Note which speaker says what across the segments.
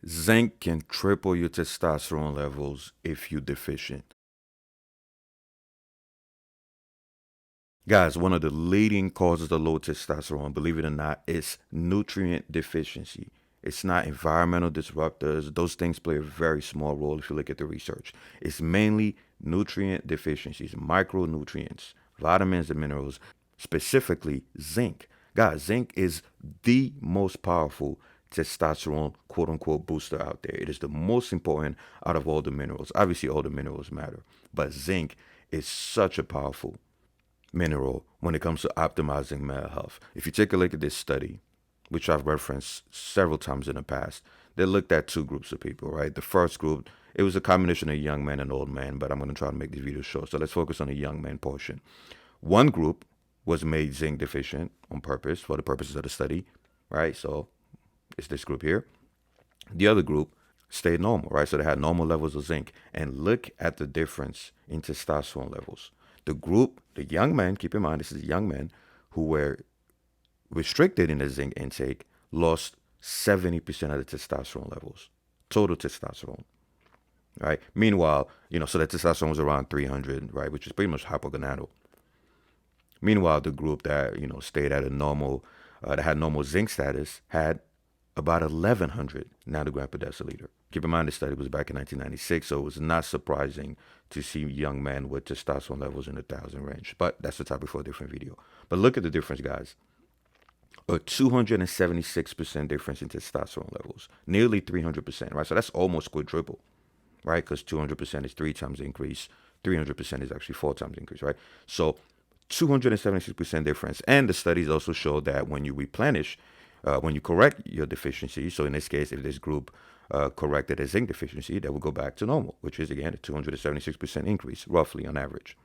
Speaker 1: Zinc can triple your testosterone levels if you're deficient. Guys, one of the leading causes of low testosterone, believe it or not, is nutrient deficiency. It's not environmental disruptors. Those things play a very small role if you look at the research. It's mainly nutrient deficiencies, micronutrients, vitamins and minerals, specifically zinc. Guys, zinc is the most powerful testosterone quote unquote booster out there. It is the most important out of all the minerals. Obviously, all the minerals matter, but zinc is such a powerful mineral when it comes to optimizing male health. If you take a look at this study, which I've referenced several times in the past, they looked at two groups of people, right? The first group, it was a combination of young men and old men, but I'm going to try to make this video short. So let's focus on the young men portion. One group was made zinc deficient on purpose for the purposes of the study, right? So it's this group here. The other group stayed normal, right? So they had normal levels of zinc. And look at the difference in testosterone levels. The group, the young men, keep in mind, this is young men who were restricted in their zinc intake, lost 70% of the testosterone levels, total testosterone, right? Meanwhile, so the testosterone was around 300, right, which is pretty much hypogonadal. Meanwhile, the group that, stayed at a normal, that had normal zinc status had about 1,100 nanogram per deciliter. Keep in mind, this study was back in 1996, so it was not surprising to see young men with testosterone levels in the 1,000 range. But that's the topic for a different video. But look at the difference, guys. A 276% difference in testosterone levels, nearly 300%, right? So that's almost quadruple, right? Because 200% is 3 times the increase, 300% is actually 4 times the increase, right? So 276% difference. And the studies also show that when you replenish, when you correct your deficiency, so in this case, if this group corrected a zinc deficiency, that will go back to normal, which is, again, a 276% increase, roughly on average,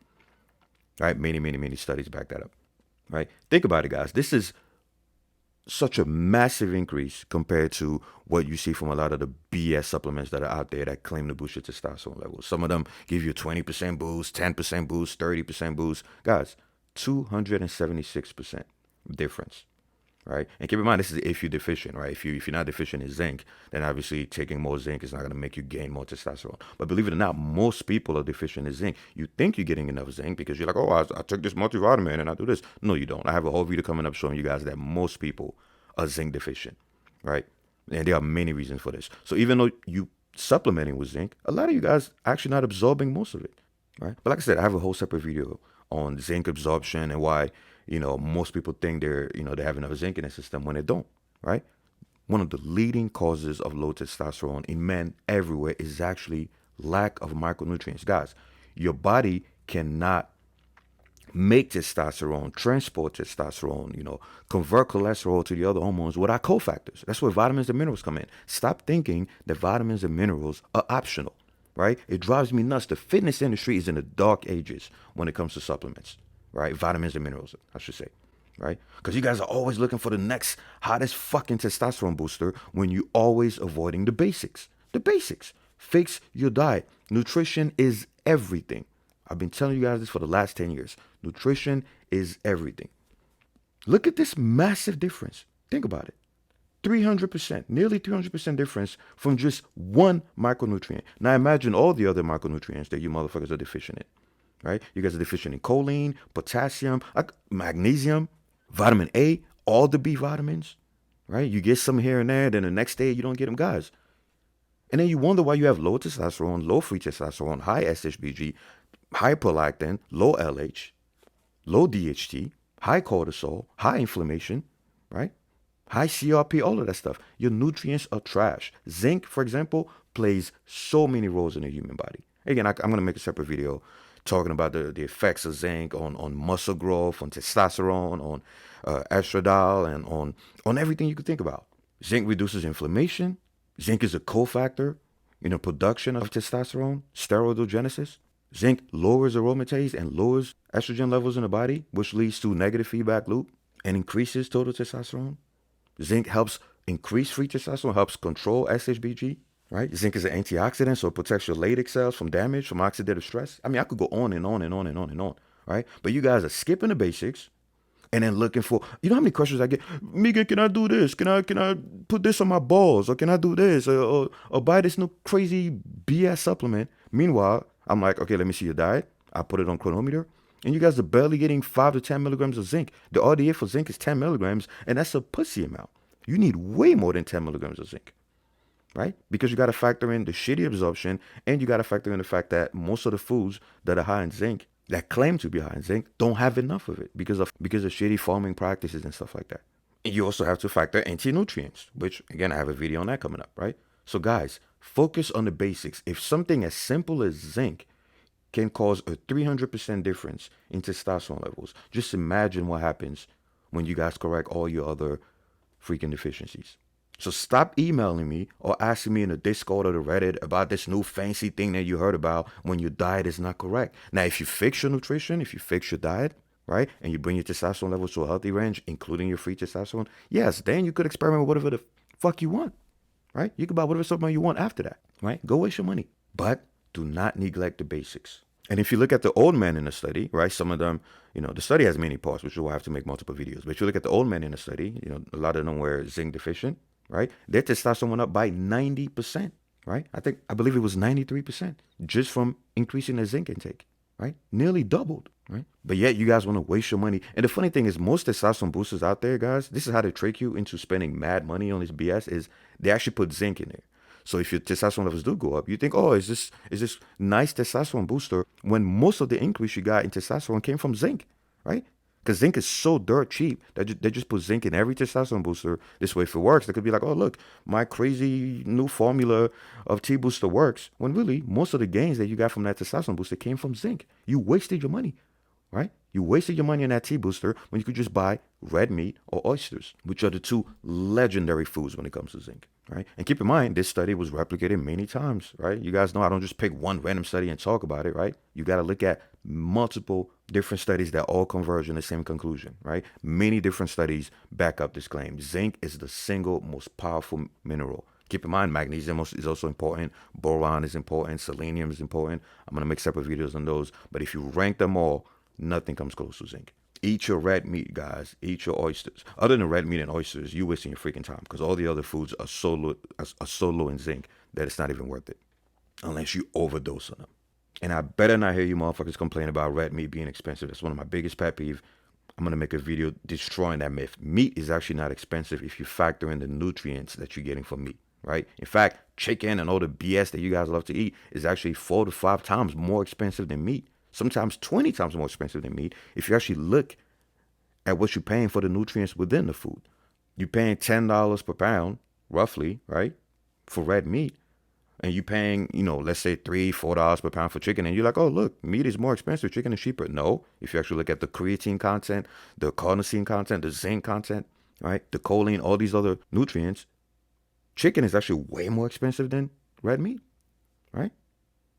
Speaker 1: right? Many studies back that up, right? Think about it, guys. This is such a massive increase compared to what you see from a lot of the BS supplements that are out there that claim to boost your testosterone levels. Some of them give you a 20% boost, 10% boost, 30% boost. Guys, 276% difference, right? And keep in mind, this is if you're deficient, right? If you're not deficient in zinc, then obviously taking more zinc is not going to make you gain more testosterone. But believe it or not, most people are deficient in zinc. You think you're getting enough zinc because you're like, oh, I took this multivitamin and I do this. No, you don't. I have a whole video coming up showing you guys that most people are zinc deficient, right? And there are many reasons for this. So even though you supplementing with zinc, a lot of you guys actually not absorbing most of it, right? But like I said, I have a whole separate video on zinc absorption and why most people think they have enough zinc in their system when they don't, right? One of the leading causes of low testosterone in men everywhere is actually lack of micronutrients. Guys, your body cannot make testosterone, transport testosterone, convert cholesterol to the other hormones without cofactors. That's where vitamins and minerals come in. Stop thinking that vitamins and minerals are optional, right? It drives me nuts. The fitness industry is in the dark ages when it comes to supplements, right? Vitamins and minerals, I should say, right? Because you guys are always looking for the next hottest fucking testosterone booster when you always avoiding the basics. The basics. Fix your diet. Nutrition is everything. I've been telling you guys this for the last 10 years. Nutrition is everything. Look at this massive difference. Think about it. 300%, nearly 300% difference from just one micronutrient. Now imagine all the other micronutrients that you motherfuckers are deficient in, right? You guys are deficient in choline, potassium, magnesium, vitamin A, all the B vitamins, right? You get some here and there, then the next day you don't get them, guys. And then you wonder why you have low testosterone, low free testosterone, high SHBG, high prolactin, low LH, low DHT, high cortisol, high inflammation, right? High CRP, all of that stuff. Your nutrients are trash. Zinc, for example, plays so many roles in the human body. Again, I'm going to make a separate video talking about the effects of zinc on muscle growth, on testosterone, on estradiol, and on everything you could think about. Zinc reduces inflammation. Zinc is a cofactor in the production of testosterone, steroidogenesis. Zinc lowers aromatase and lowers estrogen levels in the body, which leads to negative feedback loop and increases total testosterone. Zinc helps increase free testosterone, helps control SHBG, right? Zinc is an antioxidant, so it protects your Leydig cells from damage, from oxidative stress. I mean, I could go on and on and on and on and on, right? But you guys are skipping the basics, And then looking for, you know how many questions I get? Mika, can I do this? Can I put this on my balls? Or can I do this? Or buy this new crazy BS supplement? Meanwhile, I'm like, okay, let me see your diet. I put it on chronometer. And you guys are barely getting 5 to 10 milligrams of zinc. The RDA for zinc is 10 milligrams, and that's a pussy amount. You need way more than 10 milligrams of zinc, right? Because you got to factor in the shitty absorption, and you got to factor in the fact that most of the foods that are high in zinc, that claim to be high in zinc, don't have enough of it because of shitty farming practices and stuff like that. And you also have to factor anti-nutrients, which again I have a video on that coming up, right? So guys, focus on the basics. If something as simple as zinc can cause a 300% difference in testosterone levels, just imagine what happens when you guys correct all your other freaking deficiencies. So stop emailing me or asking me in the Discord or the Reddit about this new fancy thing that you heard about when your diet is not correct. Now, if you fix your nutrition, if you fix your diet, right, and you bring your testosterone levels to a healthy range, including your free testosterone, yes, then you could experiment with whatever the fuck you want, right? You can buy whatever supplement you want after that, right? Go waste your money. But do not neglect the basics. And if you look at the old men in the study, right, some of them, the study has many parts, which we'll have to make multiple videos. But if you look at the old men in the study, a lot of them were zinc deficient, right? Their testosterone went up by 90%, right? I believe it was 93% just from increasing their zinc intake, right? Nearly doubled, right? But yet you guys want to waste your money. And the funny thing is most testosterone boosters out there, guys, this is how they trick you into spending mad money on this BS, is they actually put zinc in there. So if your testosterone levels do go up, you think, oh, is this nice testosterone booster, when most of the increase you got in testosterone came from zinc, right? Because zinc is so dirt cheap that they just put zinc in every testosterone booster. This way, if it works, they could be like, oh, look, my crazy new formula of T-booster works. When really, most of the gains that you got from that testosterone booster came from zinc. You wasted your money, right? You wasted your money on that T-booster when you could just buy red meat or oysters, which are the two legendary foods when it comes to zinc, right? And keep in mind, this study was replicated many times, right? You guys know I don't just pick one random study and talk about it, right? You got to look at multiple different studies that all converge in the same conclusion, right? Many different studies back up this claim. Zinc is the single most powerful mineral. Keep in mind, magnesium is also important. Boron is important. Selenium is important. I'm going to make separate videos on those. But if you rank them all, nothing comes close to zinc. Eat your red meat, guys. Eat your oysters. Other than red meat and oysters, you're wasting your freaking time because all the other foods are so low in zinc that it's not even worth it unless you overdose on them. And I better not hear you motherfuckers complain about red meat being expensive. That's one of my biggest pet peeves. I'm going to make a video destroying that myth. Meat is actually not expensive if you factor in the nutrients that you're getting from meat, right? In fact, chicken and all the BS that you guys love to eat is actually 4 to 5 times more expensive than meat. Sometimes 20 times more expensive than meat if you actually look at what you're paying for the nutrients within the food. You're paying $10 per pound, roughly, right, for red meat. And you're paying, let's say $3, $4 per pound for chicken. And you're like, oh, look, meat is more expensive. Chicken is cheaper. No, if you actually look at the creatine content, the carnosine content, the zinc content, right, the choline, all these other nutrients, chicken is actually way more expensive than red meat, right?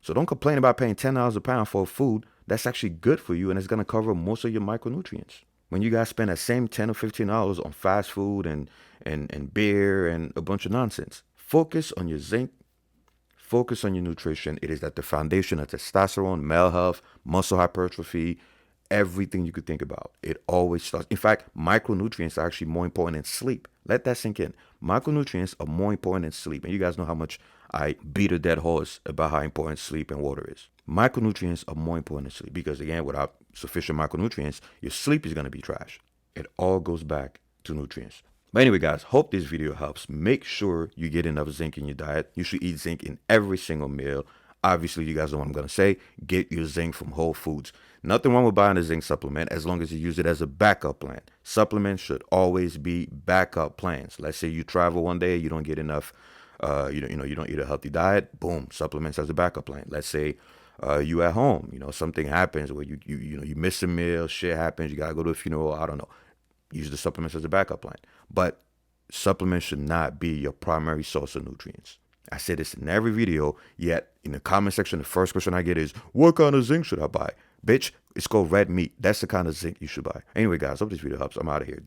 Speaker 1: So don't complain about paying $10 a pound for food that's actually good for you and it's going to cover most of your micronutrients. When you guys spend that same $10 or $15 on fast food and beer and a bunch of nonsense, focus on your zinc, focus on your nutrition. It is at the foundation of testosterone, male health, muscle hypertrophy, everything you could think about. It always starts. In fact, micronutrients are actually more important than sleep. Let that sink in. Micronutrients are more important than sleep. And you guys know how much I beat a dead horse about how important sleep and water is. Micronutrients are more important than sleep because, again, without sufficient micronutrients, your sleep is going to be trash. It all goes back to nutrients. But anyway, guys, hope this video helps. Make sure you get enough zinc in your diet. You should eat zinc in every single meal. Obviously, you guys know what I'm going to say. Get your zinc from Whole Foods. Nothing wrong with buying a zinc supplement as long as you use it as a backup plan. Supplements should always be backup plans. Let's say you travel one day, you don't get enough, you don't eat a healthy diet. Boom, supplements as a backup plan. Let's say you at home, something happens where you miss a meal, shit happens, you got to go to a funeral, I don't know. Use the supplements as a backup plan. But supplements should not be your primary source of nutrients. I say this in every video, yet in the comment section, the first question I get is, what kind of zinc should I buy? Bitch, it's called red meat. That's the kind of zinc you should buy. Anyway, guys, hope this video helps. I'm out of here.